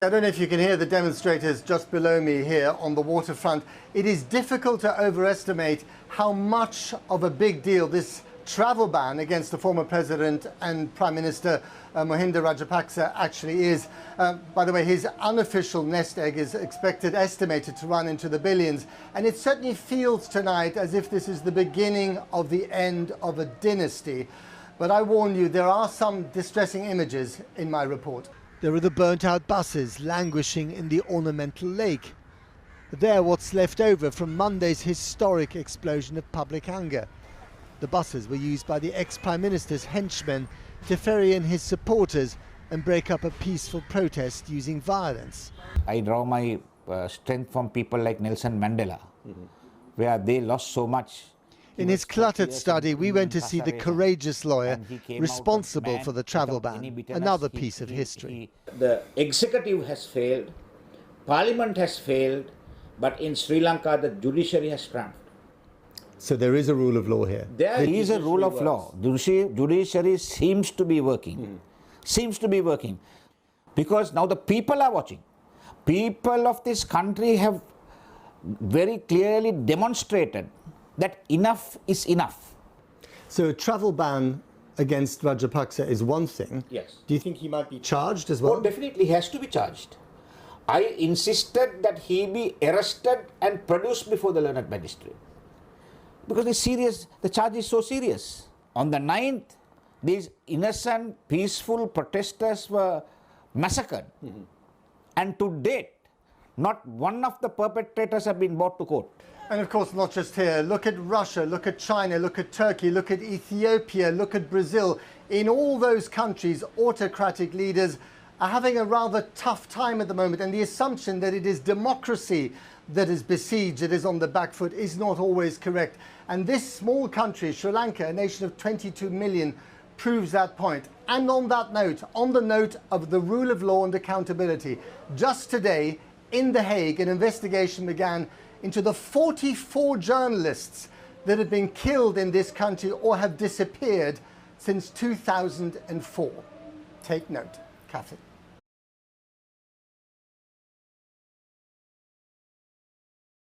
I don't know if you can hear the demonstrators just below me here on the waterfront. It is difficult to overestimate how much of a big deal this travel ban against the former president and Prime Minister Mahinda Rajapaksa actually is. By the way, his unofficial nest egg is estimated to run into the billions. And it certainly feels tonight as if this is the beginning of the end of a dynasty. But I warn you, there are some distressing images in my report. There are the burnt-out buses languishing in the ornamental lake. They're what's left over from Monday's historic explosion of public anger. The buses were used by the ex-Prime Minister's henchmen to ferry in his supporters and break up a peaceful protest using violence. I draw my strength from people like Nelson Mandela, where they lost so much. In his cluttered study, we went to see the courageous lawyer responsible for the travel ban, another piece of history. The executive has failed, parliament has failed, but in Sri Lanka the judiciary has triumphed. So there is a rule of law here. There is a rule of law. Judiciary seems to be working. Seems to be working. Because now the people are watching. People of this country have very clearly demonstrated that enough is enough. So a travel ban against Rajapaksa is one thing. Yes. Do you think he might be charged as well? Oh, definitely he has to be charged. I insisted that he be arrested and produced before the learned magistrate. Because it's serious, the charge is so serious. On the 9th, these innocent, peaceful protesters were massacred. And to date, not one of the perpetrators have been brought to court. And of course, not just here. Look at Russia, look at China, look at Turkey, look at Ethiopia, look at Brazil. In all those countries, autocratic leaders are having a rather tough time at the moment. And the assumption that it is democracy that is besieged, that is on the back foot, is not always correct. And this small country, Sri Lanka, a nation of 22 million, proves that point. And on that note, on the note of the rule of law and accountability, just today in The Hague, an investigation began into the 44 journalists that have been killed in this country or have disappeared since 2004. Take note, Catherine.